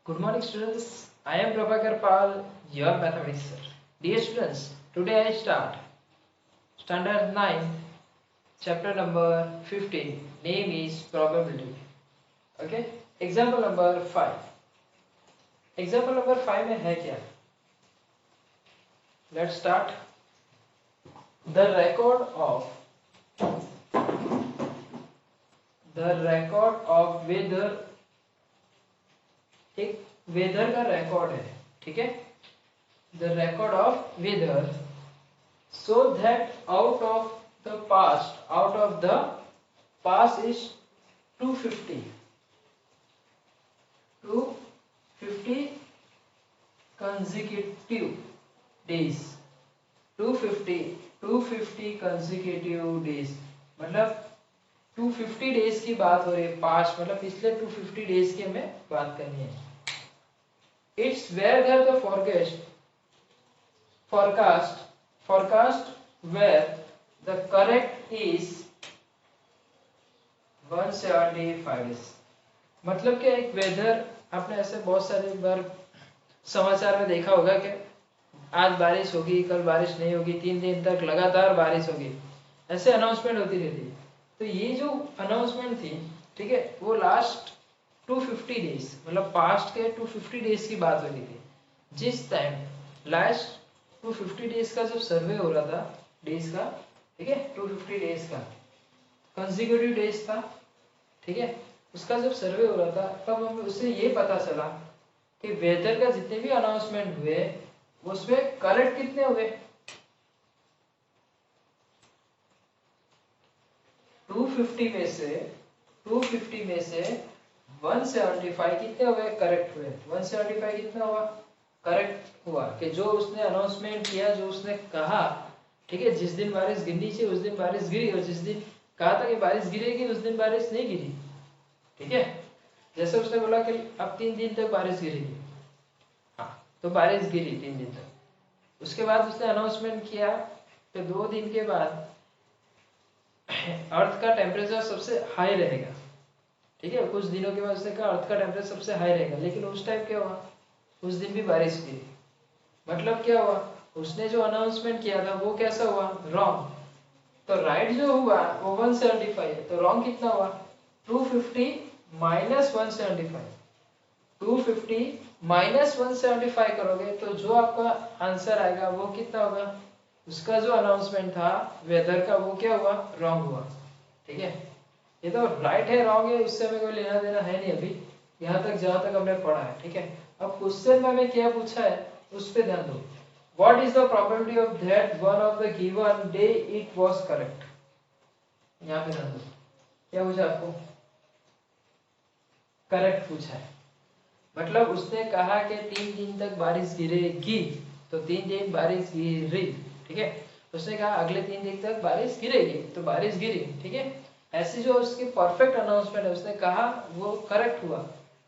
Good morning, students. I am Prabhakar Pal, your mathematics sir. Dear students, today I start standard 9, chapter number 15. Name is probability. Okay. Example number 5. Example number 5 में है क्या? Let's start. The record of weather. एक weather का record है, ठीक है. The record of weather so that out of the past is 250 consecutive days. 250 consecutive days मतलब 250 days की बात हो रही है. पास्ट मतलब पिछले 250 डेज की हमें बात करनी है. It's where the forecast where the correct is 175 days. मतलब कि एक वेदर आपने ऐसे बहुत सारे बार समाचार में देखा होगा कि आज बारिश होगी, कल बारिश नहीं होगी, 3 दिन तक लगातार बारिश होगी, ऐसे अनाउंसमेंट होती रहती है. तो ये जो अनाउंसमेंट थी, ठीक है, वो लास्ट 250 डेज मतलब पास्ट के 250 डेज की बात हो रही थी. जिस टाइम लास्ट 250 डेज का जब सर्वे हो रहा था डेज का, ठीक है, 250 डेज का कंसेक्यूटिव डेज था, ठीक है, उसका जब सर्वे हो रहा था तब हमें उससे ये पता चला कि वेदर का जितने भी अनाउंसमेंट हुए उसमें करेक्ट कितने हुए. 250 में से 175 कितने हुए करेक्ट हुए. 175 कितना हुआ करेक्ट हुआ कि जो उसने अनाउंसमेंट किया, जो उसने कहा, ठीक है, जिस दिन बारिश गिरनी चाहिए उस दिन बारिश गिरी, और जिस दिन कहा था कि बारिश गिरेगी उस दिन बारिश नहीं गिरी. ठीक है, जैसे उसने बोला कि अब 3 दिन तक बारिश गिरेगी, हाँ, तो बारिश गिरी 3 दिन तक. उसके बाद उसने अनाउंसमेंट किया कि 2 दिन के बाद अर्थ का टेम्परेचर सबसे हाई रहेगा. ठीक है, कुछ दिनों के बाद उसने कहा अर्थ का टेम्परेचर सबसे हाई रहेगा, लेकिन उस टाइम क्या हुआ, उस दिन भी बारिश गिरी. मतलब क्या हुआ, उसने जो अनाउंसमेंट किया था वो कैसा हुआ, रॉन्ग. तो राइट जो हुआ वो 175 है, तो रॉन्ग कितना हुआ 250 माइनस 175. 250 माइनस 175 करोगे तो जो आपका आंसर आएगा वो कितना होगा, उसका जो अनाउंसमेंट था वेदर का वो क्या हुआ, रॉन्ग हुआ. ठीक है, ये तो राइट है रॉन्ग है उससे हमें कोई लेना देना है नहीं अभी, यहाँ तक जहाँ तक हमने पढ़ा है. ठीक है, अब क्वेश्चन में हमें क्या पूछा है उस पे ध्यान दो. What is the probability of that one of the given day it was correct. यहाँ पे ध्यान दो, क्या पूछा आपको, करेक्ट पूछा है. मतलब उसने कहा कि 3 दिन तक बारिश गिरेगी, तो 3 दिन बारिश गिरी. ठीक है, उसने कहा अगले 3 दिन तक बारिश गिरेगी, तो बारिश गिरी. ठीक है, ऐसी जो उसकी परफेक्ट अनाउंसमेंट है उसने कहा वो करेक्ट हुआ.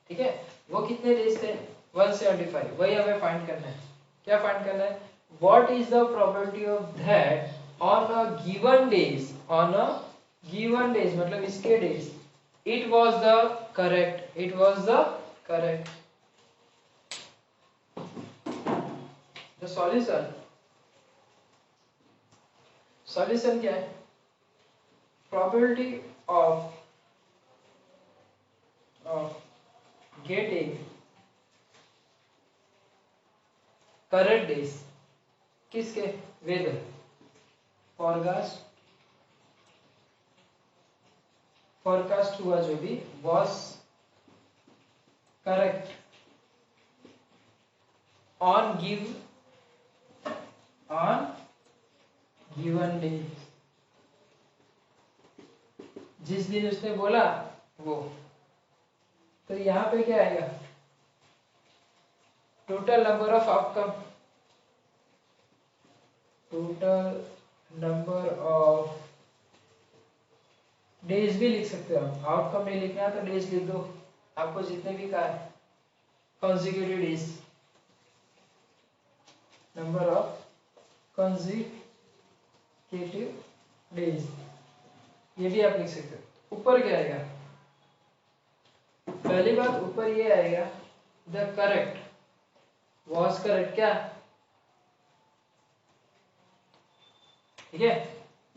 ठीक है, वो कितने डेज थे 175, वही हमें फाइंड करना है. क्या फाइंड करना है, what is the probability of that on a given days, on a given days मतलब इसके days it was the correct. The solution क्या है, probability of getting correct days किसके, वेदर forecast हुआ जो भी was correct on given day. जिस दिन उसने बोला वो, तो यहाँ पे क्या आएगा, total number of outcome, total number of days भी लिख सकते हो आप. आउटकम नहीं लिखना है तो डेज लिख दो, आपको जितने भी कहा है consecutive days, number of consecutive days, ये भी आप लिख सकते हो. ऊपर क्या आएगा, पहली बात ऊपर ये आएगा द करेक्ट, वॉज करेक्ट क्या, ठीक है।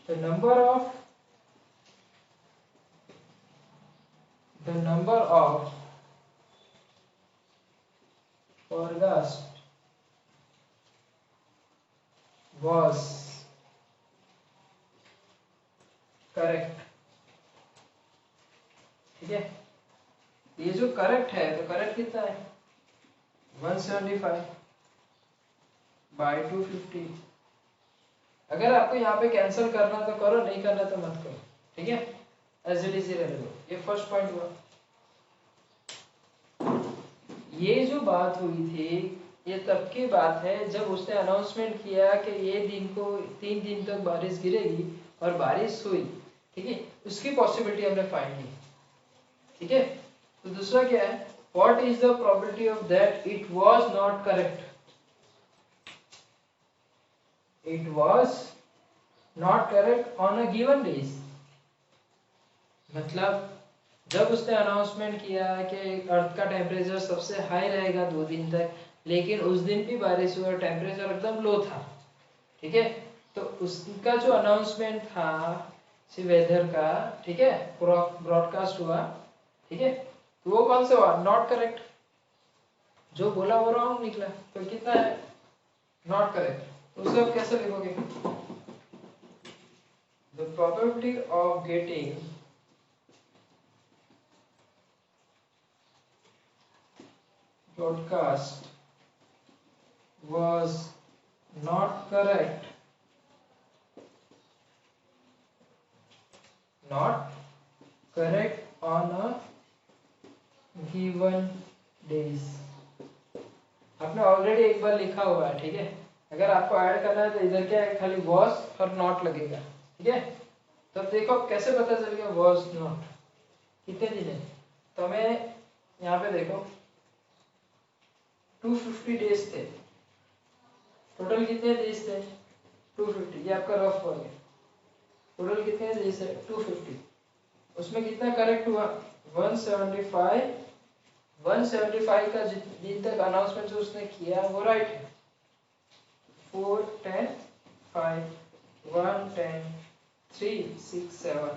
The number of August was correct, ठीक है। ये जो करेक्ट है, तो करेक्ट कितना है 175 बाय 250। अगर आपको यहाँ पे कैंसिल करना तो करो, नहीं करना तो मत करो, ठीक है। एज इट इज रहने दो। ये फर्स्ट पॉइंट हुआ। ये जो बात हुई थी, ये तब की बात है जब उसने अनाउंसमेंट किया कि ये दिन को 3 दिन तक बारिश गिरेगी और बारिश हुई, ठीक है। उसकी पॉसिबिलिटी हमने फाइंड की, ठीक है। तो दूसरा क्या है, what is the probability of that it was not correct, it was not correct on a given days. मतलब जब उसने अनाउंसमेंट किया कि अर्थ का टेम्परेचर सबसे हाई रहेगा 2 दिन तक, लेकिन उस दिन भी बारिश हुई और टेम्परेचर एकदम लो था, ठीक है। तो उसका जो अनाउंसमेंट था वेदर का, ठीक है, ब्रॉडकास्ट हुआ, ठीक है, तो वो कौन सा हुआ, नॉट करेक्ट। जो बोला वो रॉन्ग निकला, तो कितना है नॉट करेक्ट। तो उसे आप कैसे लिखोगे, the probability of getting broadcast was not correct, on a given days। आपने ऑलरेडी एक बार लिखा हुआ है, ठीक है। अगर आपको ऐड करना है तो इधर क्या है, खाली was और not लगेगा, ठीक है। तो अब देखो कैसे पता चल गया was not कितने दिन है। तो हमें यहाँ पे देखो 250 डेज थे, टोटल कितने डेज थे 250, ये आपका रफ हो गया। टोटल कितने डेज है 250, उसमें कितना करेक्ट हुआ 175। 175 का दिन तक अनाउंसमेंट जो उसने किया वो राइट है। 4 10 5 1 10 3 6 7,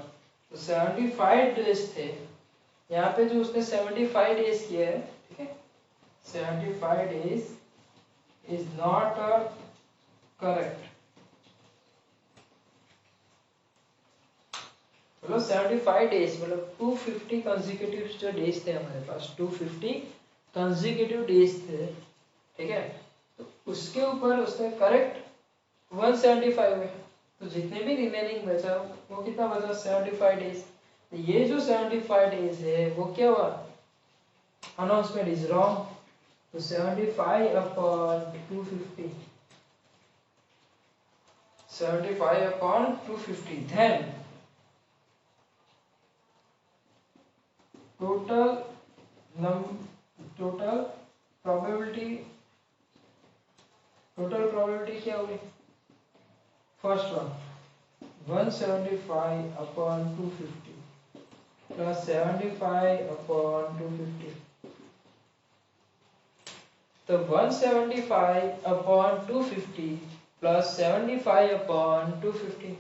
तो 75 डेज थे। यहाँ पे जो उसने 75 डेज किया है, ठीक है, 75 days is not correct। मतलब 75 डेज मतलब 250 कंसेक्यूटिव जो डेज थे हमारे पास, 250 कंसेक्यूटिव डेज थे, ठीक है। तो उसके ऊपर उसने करेक्ट 175 है, तो जितने भी रिमेनिंग बचा वो कितना बचा 75 डेज। तो ये जो 75 डेज है वो क्या हुआ, अनाउंसमेंट इज रॉन्ग। तो 75 upon 250, 75 upon 250, then total probability क्या होगी, first one 175 upon 250 plus 75 upon 250। तो 175 upon 250 plus 75 upon 250,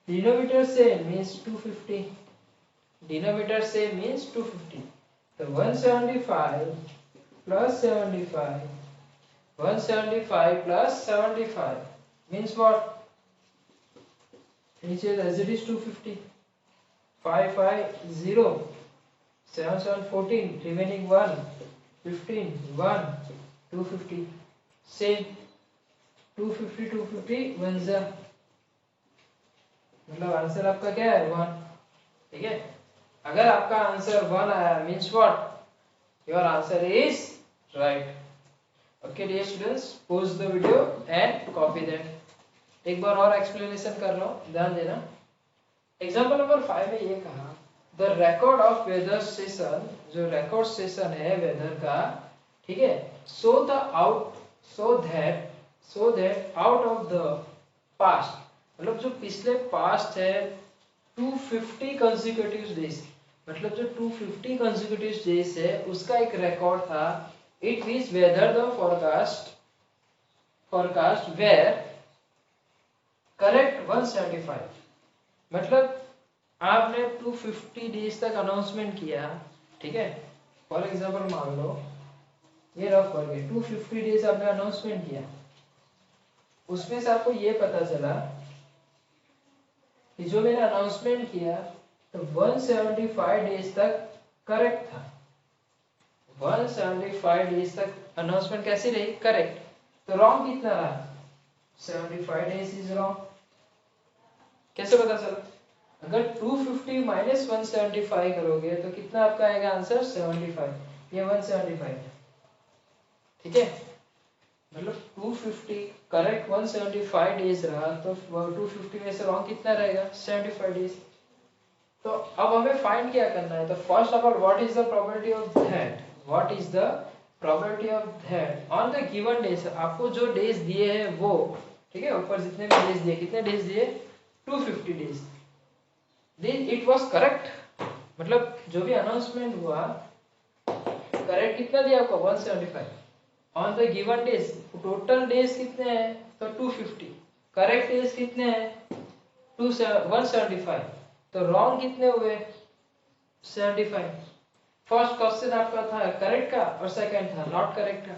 denominator same means 250, denominator same means 250। तो 175 plus 75, 175 plus 75 means what, नीचे as it is 250, 5 5 0, 7 7 14, remaining 1 15 1 250, same 250 250 1 जा, मतलब answer आपका क्या है 1, ठीक है। अगर आपका आंसर 1 आया means what, your answer is right. Okay dear students, pause the video and copy that. एक बार और एक्सप्लेनेशन कर रहा हूं, ध्यान देना। एग्जांपल नंबर 5 में ये कहा, the record of weather station, जो रिकॉर्ड स्टेशन है वेदर का, ठीक है, so that out of the past, मतलब जो पिछले पास्ट है 250 कंसेक्यूटिव डेज, मतलब जो 250 कंसेक्यूटिव डेज है उसका एक रिकॉर्ड था। It means weather the forecast were correct 175। मतलब आपने 250 डेज तक अनाउंसमेंट किया, ठीक है। फॉर एग्जांपल मान लो ये रफ करके 250 डेज आपने अनाउंसमेंट किया, उसमें से आपको ये पता चला कि जो मैंने अनाउंसमेंट किया तो 175 डेज तक करेक्ट था। 175 डेज तक अनाउंसमेंट कैसी रही? करेक्ट। तो रॉन्ग कितना रहा? 75 डेज इज रॉन्ग। कैसे पता चला? अगर 250 माइनस 175 करोगे तो कितना आपका आएगा आंसर? 75। ये 175 है, ठीक है। मतलब 250 करेक्ट 175 डेज रहा, तो 250 में से रॉन्ग कितना रहेगा? 75 डेज। तो अब हमें फाइंड क्या करना है? तो first of all what is the probability of that, what is the probability of that on the given days. आपको जो डेज दिए हैं वो, ठीक है, ऊपर जितने भी डेज दिए, कितने डेज दिए? 250 days. This it was correct, मतलब जो भी अनाउंसमेंट हुआ करेक्ट कितना दिया आपको? 175 on the given days. Total days कितने हैं? तो 250। करेक्ट डेज कितने हैं? 175। तो रॉन्ग कितने हुए? 75। फर्स्ट क्वेश्चन आपका था करेक्ट का और सेकंड था नॉट करेक्ट का।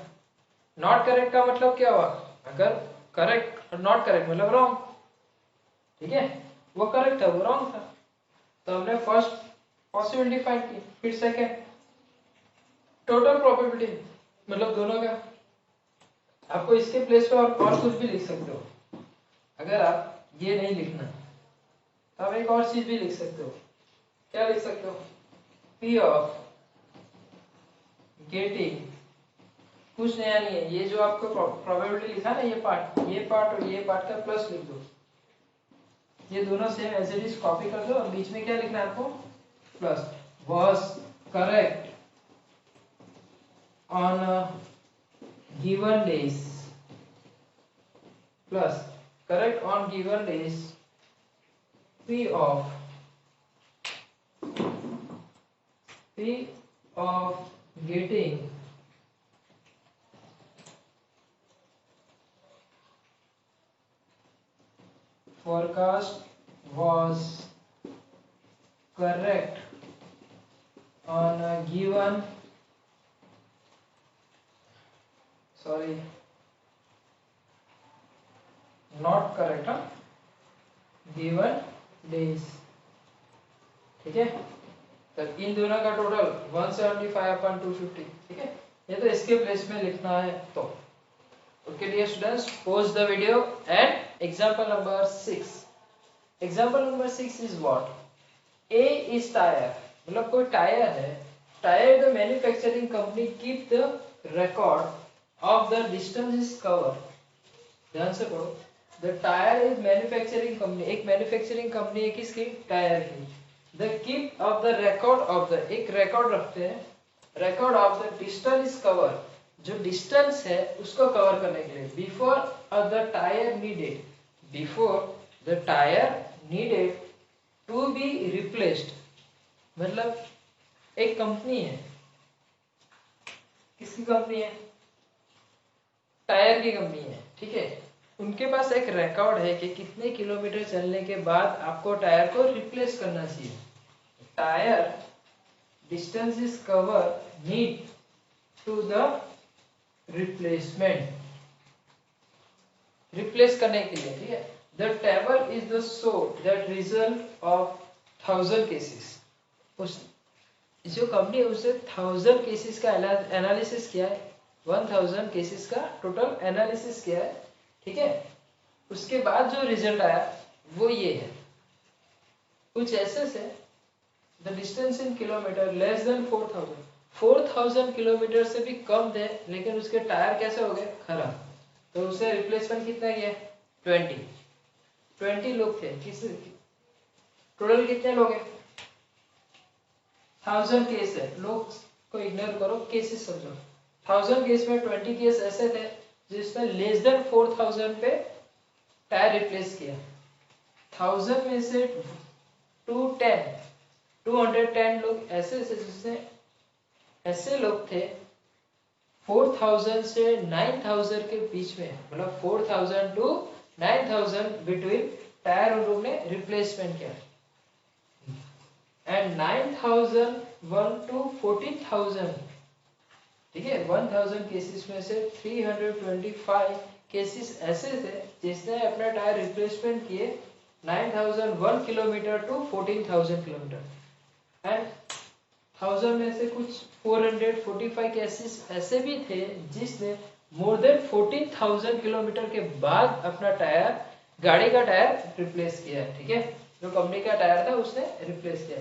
नॉट करेक्ट का मतलब क्या हुआ? अगर करेक्ट और नॉट करेक्ट मतलब रॉन्ग, ठीक है। वो करेक्ट था, वो रॉन्ग था। तो हमने फर्स्ट पॉसिबिलिटी फाइंड की, फिर सेकंड टोटल प्रोबेबिलिटी मतलब दोनों का। आपको इसके प्लेस पे और कुछ भी लिख सकते हो। अगर आप ये नहीं लिखना तो आप एक और चीज भी लिख सकते हो। क्या लिख सकते हो? P ऑफ गेटिंग, कुछ नया नहीं है। ये जो आपको प्रोबेबिलिटी लिखा ना, ये पार्ट और ये पार्ट का प्लस लिख दो। ये दोनों same as it is copy कर दो और बीच में क्या लिखना है आपको? Plus. Was correct on given days plus correct on given days P of getting forecast was correct on a given not correct given days, ठीक है। तो इन दोनों का टोटल 175 अपन 250, ठीक है। ये तो इसके प्लेस में लिखना है। तो okay dear students, pause the video and example number 6। Example number 6 is what? A is tyre, मतलब कोई टायर है। Tyre the manufacturing company keep the record of the distance is cover. ध्यान से पढ़ो। The tyre is manufacturing company, एक manufacturing company है किसकी? Tyre की। The keep of the record of the, एक रिकॉर्ड रखते हैं, record of the distance is cover, जो डिस्टेंस है उसको कवर करने के लिए। Before the tyre needed, before the tyre needed to be replaced. मतलब एक कंपनी है, किसकी कंपनी है? टायर की कंपनी है, ठीक है। उनके पास एक रिकॉर्ड है कि कितने किलोमीटर चलने के बाद आपको टायर को रिप्लेस करना चाहिए। Tyre distance is cover need to the replacement, replace करने के लिए, ठीक है। The table is the show that result of 1000 cases. उस जो कंपनी है उसने 1000 केसेस का एनालिसिस किया है, 1000 केसेस का टोटल एनालिसिस किया है, ठीक है। उसके बाद जो रिजल्ट आया वो ये है। कुछ ऐसे से the distance in kilometre less than 4000 kilometre से भी कम थे, लेकिन उसके टायर कैसे हो गए? खराब। तो उसे रिप्लेसमेंट कितना किया? 20 लोग थे। किस टोटल कितने लोग हैं? 1000 केस है, लोग को इग्नोर करो, केसेस समझो। 1000 केस में 20 केस ऐसे थे जिसमें लेस देन 4000 पे टायर रिप्लेस किया। 1000 में से 210 210 लोग ऐसे जिसने ऐसे लोग थे 4000 से 9000 के बीच में, मतलब 4000 टू 9000 बिटवीन टायर उन लोग ने रिप्लेसमेंट किया। एंड 9001 टू 14000, ठीक है, 1000 केसेस में से 325 केसेस ऐसे थे जिसने अपना टायर रिप्लेसमेंट किए 9001 किलोमीटर टू 14000 किलोमीटर। एंड 1000 में से कुछ 445 केसेस ऐसे भी थे जिसने मोर देन 14000 किलोमीटर के बाद अपना टायर, गाड़ी का टायर रिप्लेस किया है, ठीक है, जो कंपनी का टायर था उसने रिप्लेस किया।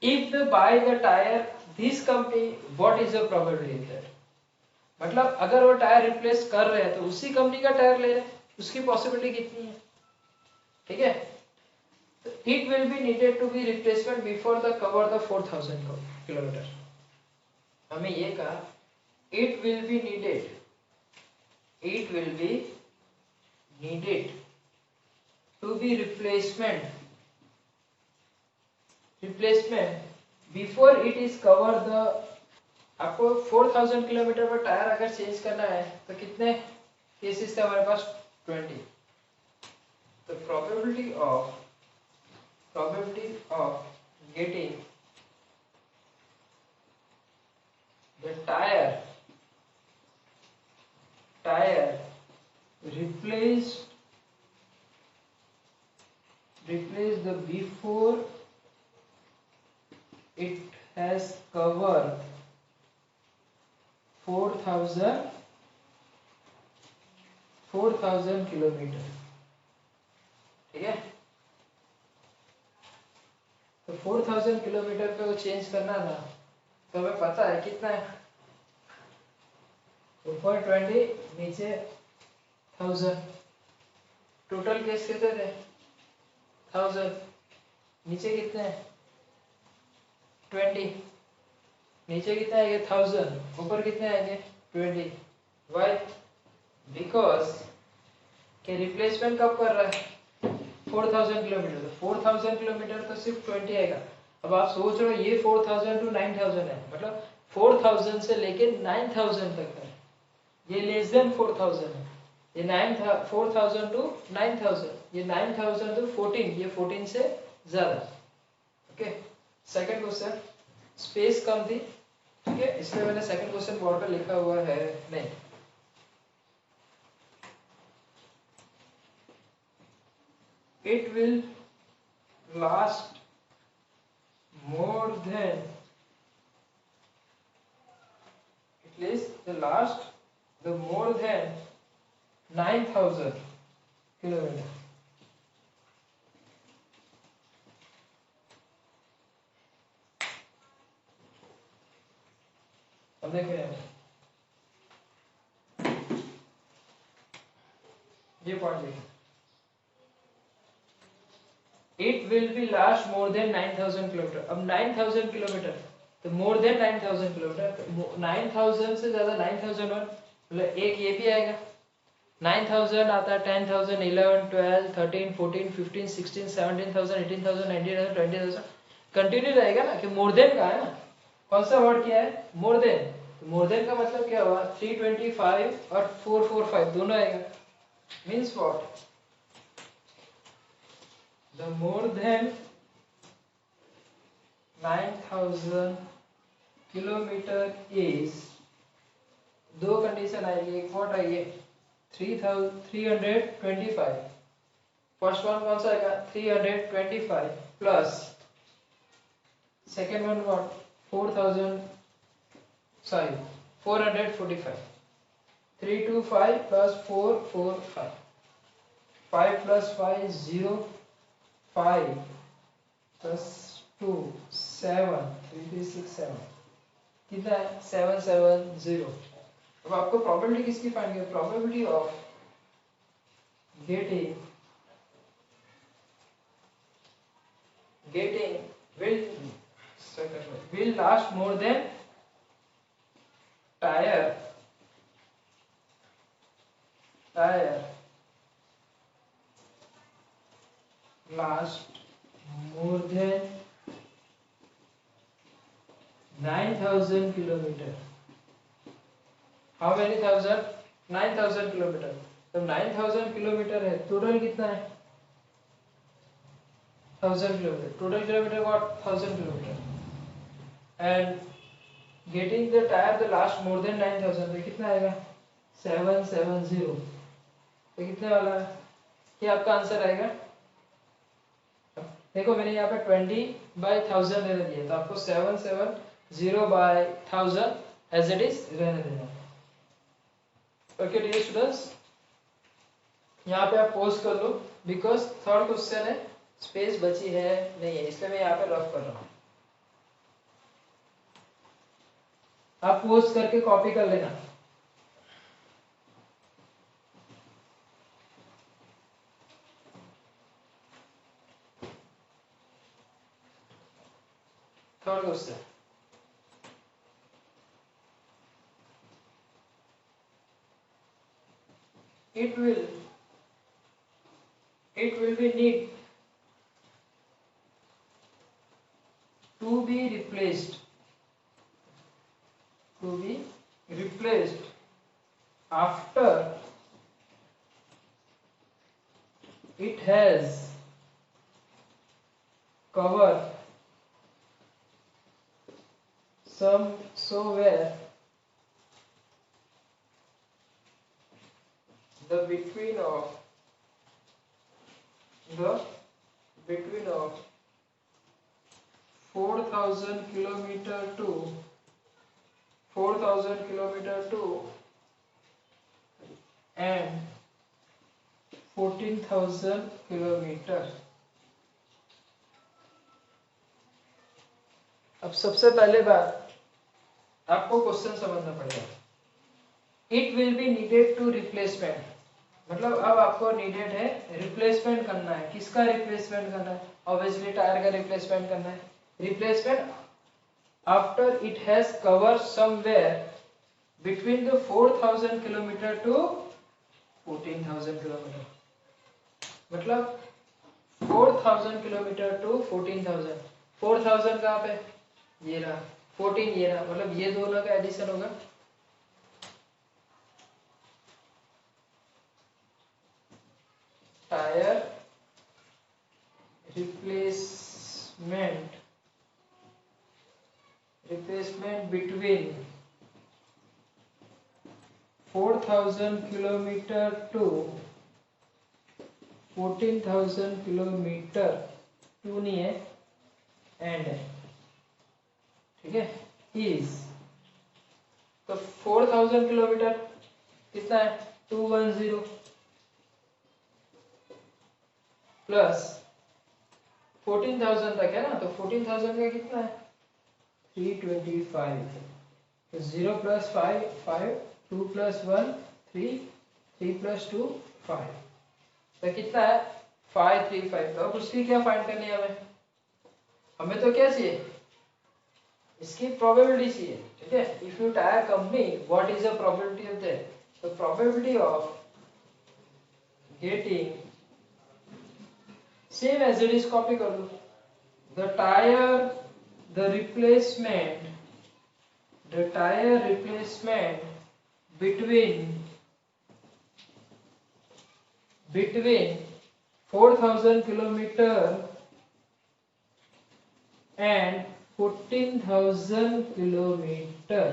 If they by the tyre this company, what is the probability that, मतलब अगर वो टायर रिप्लेस कर रहे हैं तो उसी कंपनी का टायर ले रहे हैं, उसकी पॉसिबिलिटी कितनी है, ठीक है। It will be needed to be replacement before the cover the 4000 kilometer. हमें ये कहा it will be needed to be replacement before it is cover the, आपको 4000 किलोमीटर पर टायर अगर चेंज करना है तो कितने केसेस थे हमारे पास, 20। तो probability of getting the tire replaced the before it has covered 4000 kilometre, ठीक है। तो 4000 किलोमीटर पे वो चेंज करना था, तो हमें पता है कितना है, ऊपर 20 नीचे 1000, टोटल केस कितने थे 1000, नीचे कितने हैं 20, नीचे कितना आएगा 1000, ऊपर कितने आएंगे 20। वाई, बिकॉज के रिप्लेसमेंट कब कर रहा है 4000 किलोमीटर, तो 4000 किलोमीटर तो सिर्फ 20 आएगा। अब आप सोच रहे हो ये 4000 टू 9000 है, मतलब 4000 से लेके 9000 तक है, ये लेस देन 4000 है, ये 4000 टू 9000, ये 9000 टू 14, ये 14 से ज्यादा, ओके। सेकंड क्वेश्चन, स्पेस कम थी, ठीक है, इसलिए मैंने सेकंड क्वेश्चन बोर्ड पर लिखा हुआ है नहीं। It will last more than, the more than 9000 kilometre. अब देखें ये पॉइंट देखें, it will B last more than 9000 kilometre. अब 9000 किलोमीटर तो मोर देन 9000 किलोमीटर, 9000 से ज्यादा 9001, मतलब एक ये भी आएगा, 9000 आता है 10000, 11, 12, 13, 14, 15, 16, 17000, 18000, 19000, 20000, कंटिन्यू रहेगा ना, कि मोर देन का है ना, कौन सा वर्ड किया है मोर देन, तो मोर देन का मतलब क्या हुआ 325 और 445 दोनों आएगा, means what, the more than 9000 kilometre is, दो कंडीशन आएगी, एक व्हाट आएगी 325, फर्स्ट वन कौन सा आएगा 325 plus second one what 4000, sorry 445, 325 plus 445, 5 plus 5 0, 5 plus 2 7, 3 3 6 7, कितना है 770। अब आपको प्रोबेबिलिटी किसकी फाइंड करनी है, probability of getting will last more than tire last more than 9000 kilometre. How many thousand? 9000 kilometre. तो 9000 किलोमीटर है, टोटल कितना है? 1000 kilometre. Total kilometre what? 1000 kilometre. And getting the tyre the last more than 9000, तो कितना आएगा? 770। तो कितने वाला है? ये आपका आंसर आएगा। देखो मैंने यहाँ पे 20/1000 रहने दिया, तो आपको 770/1000 एज इट इज रहने देना। ओके डियर स्टूडेंट्स, यहाँ पे आप पोज कर लो, बिकॉज थर्ड क्वेश्चन है, स्पेस बची है नहीं है, इसलिए मैं यहाँ पे रफ कर रहा हूँ। आप पोज करके कॉपी कर लेना। Third question, it will be need to be replaced after it has covered somewhere the between of 4000 kilometer to and 14,000 kilometre. अब सबसे पहले बात, आपको क्वेश्चन समझना पड़ेगा। It will be needed to replacement, मतलब अब आपको नीडेड है रिप्लेसमेंट करना है। किसका रिप्लेसमेंट करना है? ऑब्वियसली टायर का रिप्लेसमेंट करना है। Replacement after it has cover somewhere between the 4000 kilometre to 14,000 kilometre, मतलब 4000 किलोमीटर टू 14,000। 4000 कहाँ पे? ये रहा। 14 ये रहा, मतलब ये दोनों का एडिशन होगा। Tyre replacement between 4000 kilometre to 14,000 kilometre, to नहीं है एंड है, ठीक है, इज। तो 4000 किलोमीटर कितना है? 210 प्लस 14,000 तक है ना, तो 14,000 का कितना है? 325। तो 0 + 5 5, 2 + 1 3, 3 + 2 5, तो कितना है? 535। तो अब उसकी क्या फाइंड करनी है हमें? हमें तो क्या चाहिए? इसकी प्रोबेबिलिटी चाहिए, ठीक है। If you tyre company, what is the probability of that? The probability of getting, same as it is, copy कर लो। The tire replacement between 4000 kilometer and 14,000 kilometre,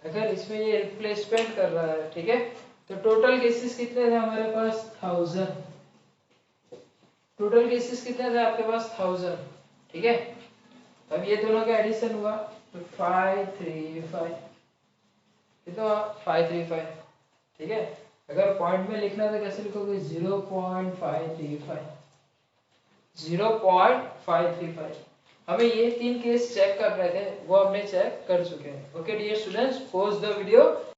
अगर इसमें ये रिप्लेसमेंट कर रहा है, ठीक है, तो टोटल केसेस कितने थे हमारे पास? 1000। टोटल केसेस कितने थे आपके पास? 1000, ठीक है। अब ये दोनों का एडिशन हुआ तो 535, कितना? 535, ठीक है। अगर पॉइंट में लिखना तो कैसे लिखोगे? 0.535, 0.535। हमें ये 3 केस चेक कर रहे थे, वो हमने चेक कर चुके हैं। Okay dear students, pause the video.